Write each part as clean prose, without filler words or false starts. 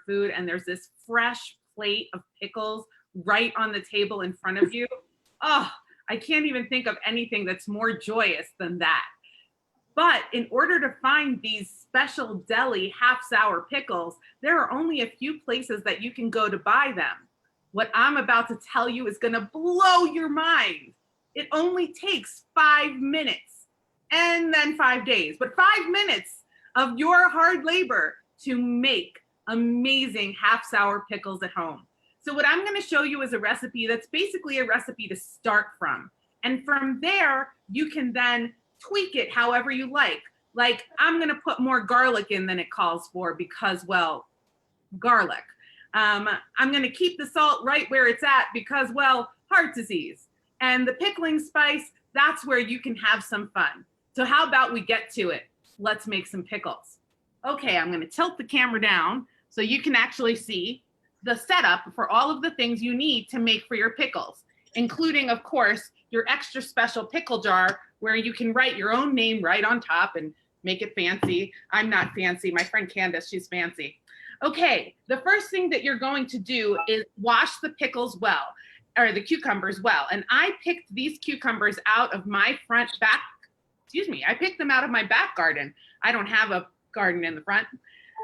food and there's this fresh plate of pickles right on the table in front of you. Oh, I can't even think of anything that's more joyous than that. But in order to find these special deli half-sour pickles, there are only a few places that you can go to buy them. What I'm about to tell you is gonna blow your mind. It only takes 5 minutes and then 5 days, but 5 minutes of your hard labor to make amazing half-sour pickles at home. So what I'm gonna show you is a recipe that's basically a recipe to start from. And from there, you can then tweak it however you like. Like, I'm gonna put more garlic in than it calls for because, well, garlic. I'm gonna keep the salt right where it's at because, well, heart disease. And the pickling spice, that's where you can have some fun. So how about we get to it? Let's make some pickles. Okay, I'm gonna tilt the camera down so you can actually see the setup for all of the things you need to make for your pickles, including, of course, your extra special pickle jar where you can write your own name right on top and make it fancy. I'm not fancy. My friend Candace, she's fancy. Okay, the first thing that you're going to do is wash the pickles well, or the cucumbers well. And I picked these cucumbers out of my I picked them out of my back garden. I don't have a garden in the front.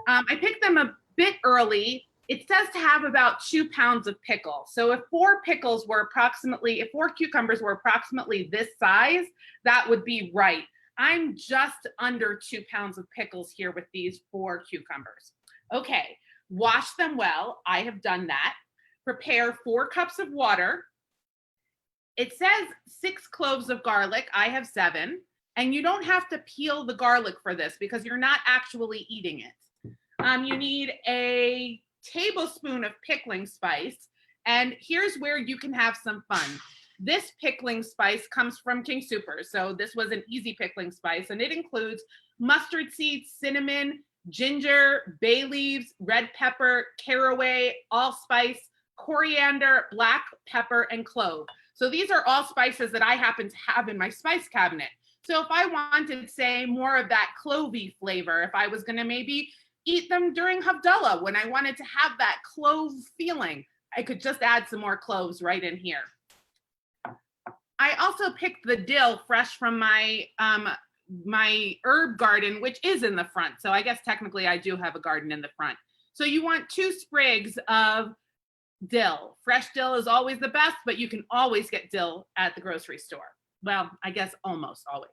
I picked them a bit early. It says to have about 2 pounds of pickle. So if 4 cucumbers were approximately this size, that would be right. I'm just under 2 pounds of pickles here with these 4 cucumbers. Okay, wash them well. I have done that. Prepare 4 cups of water. It says 6 cloves of garlic. I have 7. And you don't have to peel the garlic for this because you're not actually eating it. You need a tablespoon of pickling spice. And here's where you can have some fun. This pickling spice comes from King Soopers. So this was an easy pickling spice, and it includes mustard seeds, cinnamon, ginger, bay leaves, red pepper, caraway, allspice, coriander, black pepper, and clove. So these are all spices that I happen to have in my spice cabinet. So if I wanted, say, more of that clovey flavor, if I was gonna maybe eat them during Havdalah when I wanted to have that clove feeling, I could just add some more cloves right in here. I also picked the dill fresh from my my herb garden, which is in the front. So I guess technically I do have a garden in the front. So you want 2 sprigs of dill. Fresh dill is always the best, but you can always get dill at the grocery store. Well, I guess almost always.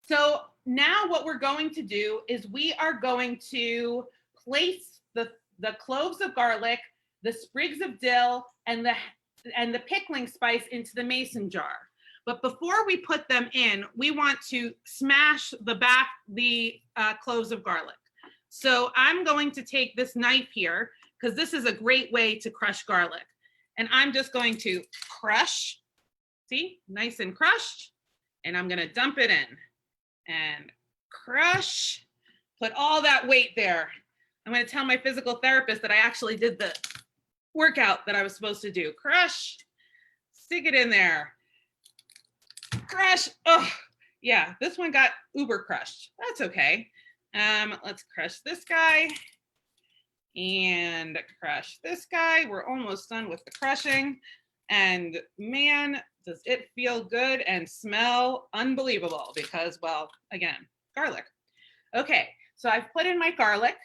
So now what we're going to do is we are going to place the cloves of garlic, the sprigs of dill, and the pickling spice into the mason jar. But before we put them in, we want to smash the cloves of garlic. So I'm going to take this knife here because this is a great way to crush garlic. And I'm just going to crush, see, nice and crushed. And I'm gonna dump it in and crush, put all that weight there. I'm gonna tell my physical therapist that I actually did the workout that I was supposed to do. Crush, stick it in there. Crush, oh, yeah, this one got uber crushed. That's okay. Let's crush this guy and crush this guy. We're almost done with the crushing. And man, does it feel good and smell unbelievable because, well, again, garlic. Okay, so I've put in my garlic.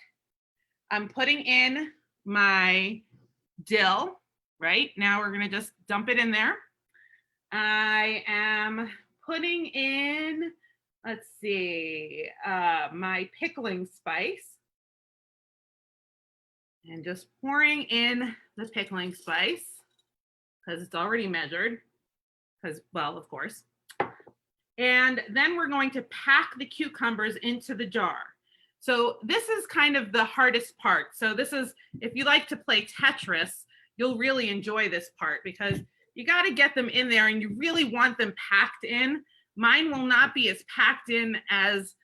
I'm putting in my dill, right? Now we're gonna just dump it in there. I am putting in, let's see, my pickling spice. And just pouring in the pickling spice because it's already measured, because, well, of course. And then we're going to pack the cucumbers into the jar. So this is kind of the hardest part. So this is, if you like to play Tetris, you'll really enjoy this part because you got to get them in there and you really want them packed in. Mine will not be as packed in as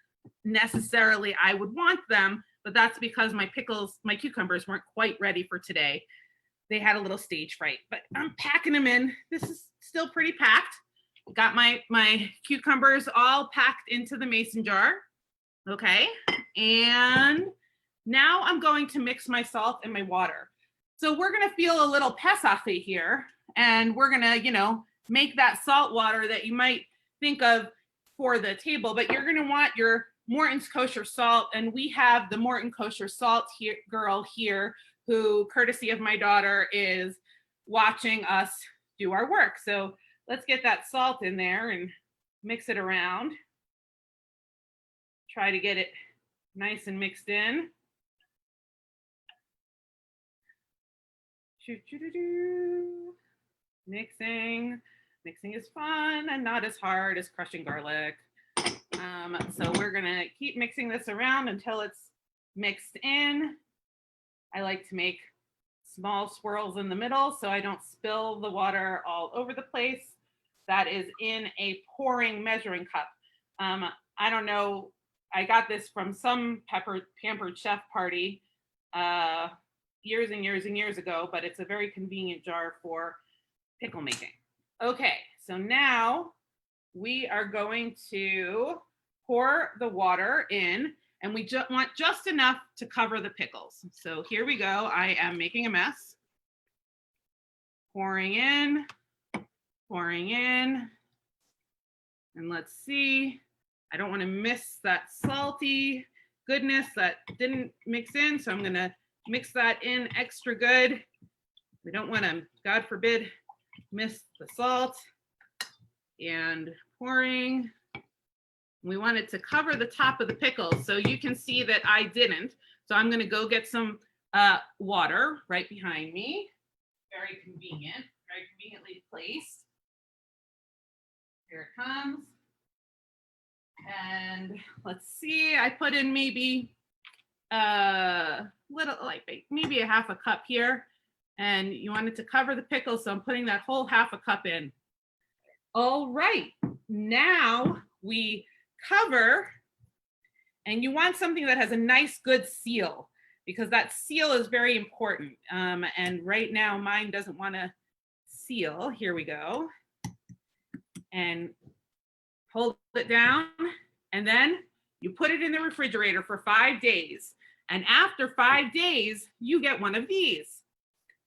necessarily I would want them, but that's because my cucumbers weren't quite ready for today. They had a little stage fright, but I'm packing them in. This is still pretty packed. Got my cucumbers all packed into the mason jar. Okay, and Now I'm going to mix my salt and my water. So we're gonna feel a little Pesach-y here, and we're gonna, make that salt water that you might think of for the table, but you're gonna want your Morton's kosher salt, and we have the Morton kosher salt here, girl here, who, courtesy of my daughter, is watching us do our work. So let's get that salt in there and mix it around. Try to get it nice and mixed in. Mixing is fun and not as hard as crushing garlic. So we're gonna keep mixing this around until it's mixed in. I like to make small swirls in the middle so I don't spill the water all over the place. That is in a pouring measuring cup. I don't know, I got this from some pampered chef party years and years and years ago, but it's a very convenient jar for pickle making. Okay, so now we are going to pour the water in, and we want just enough to cover the pickles. So here we go. I am making a mess. Pouring in, and let's see. I don't want to miss that salty goodness that didn't mix in, so I'm gonna mix that in extra good. We don't want to, God forbid, miss the salt. And pouring. We want it to cover the top of the pickles, so you can see that I didn't. So I'm going to go get some water right behind me. Very convenient, very conveniently placed. Here it comes. And let's see, I put in maybe maybe a half a cup here, and you want it to cover the pickles, so I'm putting that whole half a cup in. All right, now we cover, and you want something that has a nice good seal, because that seal is very important. And right now mine doesn't want to seal. Here we go. And hold it down, and then you put it in the refrigerator for 5 days. And after 5 days, you get one of these.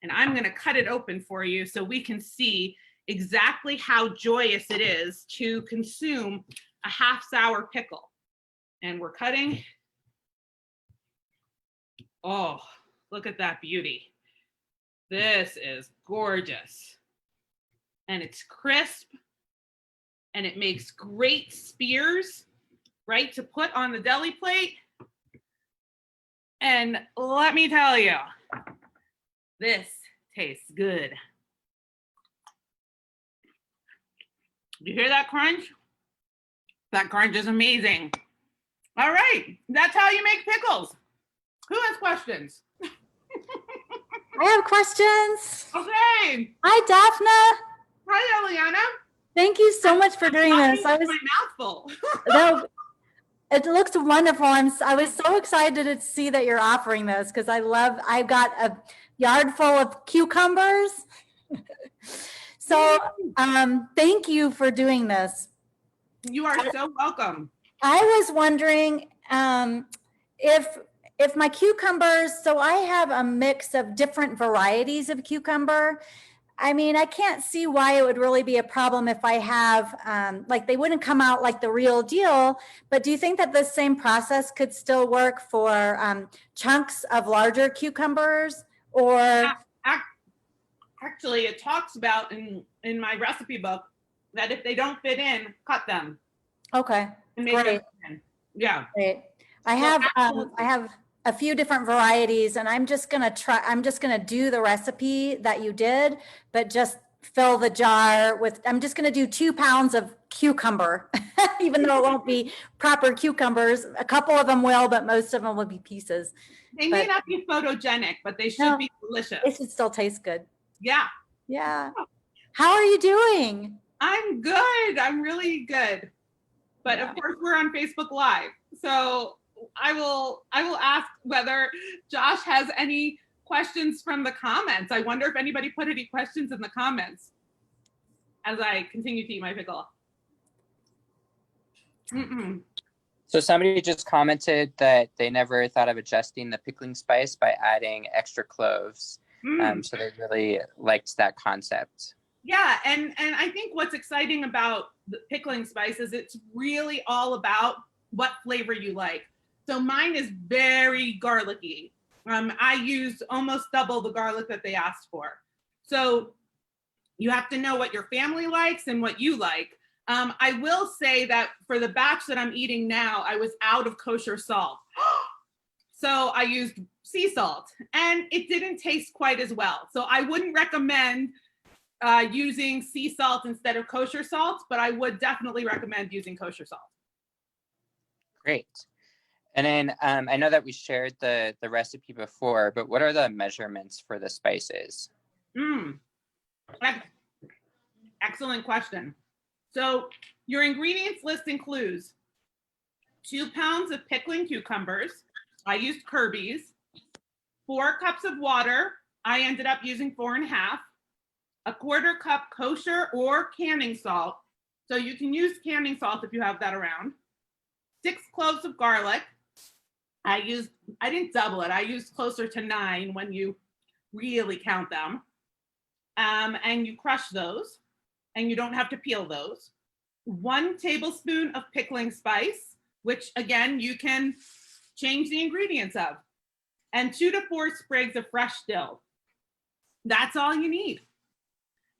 And I'm going to cut it open for you so we can see exactly how joyous it is to consume a half sour pickle. And we're cutting. Oh, look at that beauty. This is gorgeous. And it's crisp, and it makes great spears, right, to put on the deli plate. And let me tell you, this tastes good. You hear that crunch? That crunch is amazing. All right, that's how you make pickles. Who has questions? I have questions. Okay. Hi, Dafna. Hi, Eliana. Thank you so much for doing this. I was my mouth full. No, it looks wonderful. I was so excited to see that you're offering this, because I've got a yard full of cucumbers. So thank you for doing this. You are so welcome. I was wondering if my cucumbers, so I have a mix of different varieties of cucumber. I mean, I can't see why it would really be a problem if I have, like, they wouldn't come out like the real deal, but do you think that the same process could still work for chunks of larger cucumbers? Or actually, it talks about in my recipe book that if they don't fit in, cut them. Okay, great. Yeah. Great. I have a few different varieties, and I'm just gonna do the recipe that you did, but just fill the jar with, I'm just gonna do 2 pounds of cucumber, even though it won't be proper cucumbers. A couple of them will, but most of them will be pieces. They may not be photogenic, but they should be delicious. They should still taste good. Yeah. Yeah. How are you doing? I'm good. I'm really good. But of course, we're on Facebook Live. So I will ask whether Josh has any questions from the comments. I wonder if anybody put any questions in the comments as I continue to eat my pickle. So somebody just commented that they never thought of adjusting the pickling spice by adding extra cloves. So they really liked that concept. Yeah, and I think what's exciting about the pickling spice is it's really all about what flavor you like. So mine is very garlicky. I used almost double the garlic that they asked for. So you have to know what your family likes and what you like. I will say that for the batch that I'm eating now, I was out of kosher salt. So I used sea salt and it didn't taste quite as well. So I wouldn't recommend using sea salt instead of kosher salt, but I would definitely recommend using kosher salt. Great. And then I know that we shared the recipe before, but what are the measurements for the spices? Excellent question. So your ingredients list includes 2 pounds of pickling cucumbers. I used Kirby's. 4 cups of water. I ended up using 4.5. A 1/4 cup kosher or canning salt. So you can use canning salt if you have that around. 6 cloves of garlic. I didn't double it. I used closer to 9 when you really count them. And you crush those, and you don't have to peel those. 1 tablespoon of pickling spice, which again, you can change the ingredients of, and 2 to 4 sprigs of fresh dill. That's all you need.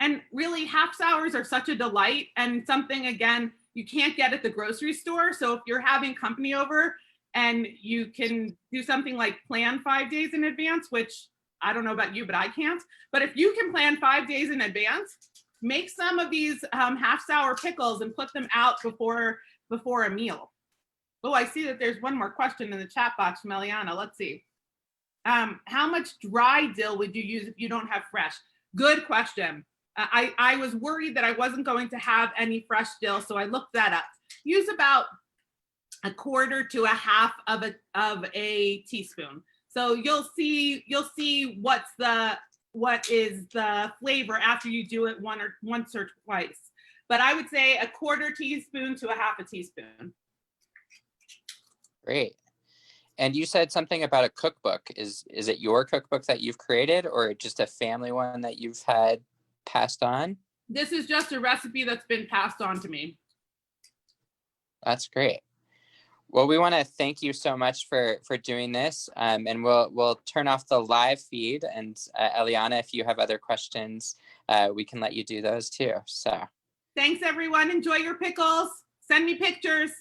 And really, half sours are such a delight and something, again, you can't get at the grocery store. So if you're having company over and you can do something like plan 5 days in advance, which I don't know about you, but I can't. But if you can plan 5 days in advance, make some of these half sour pickles and put them out before a meal. Oh, I see that there's one more question in the chat box from Eliana. Let's see. How much dry dill would you use if you don't have fresh? Good question. I was worried that I wasn't going to have any fresh dill, so I looked that up. Use about 1/4 to 1/2 of a teaspoon. So you'll see what is the flavor after you do it once or twice. But I would say 1/4 teaspoon to 1/2 teaspoon. Great. And you said something about a cookbook. Is it your cookbook that you've created, or just a family one that you've had passed on? This is just a recipe that's been passed on to me. That's great. Well, we want to thank you so much for doing this, and we'll turn off the live feed. And Eliana, if you have other questions, we can let you do those too. So thanks, everyone. Enjoy your pickles. Send me pictures.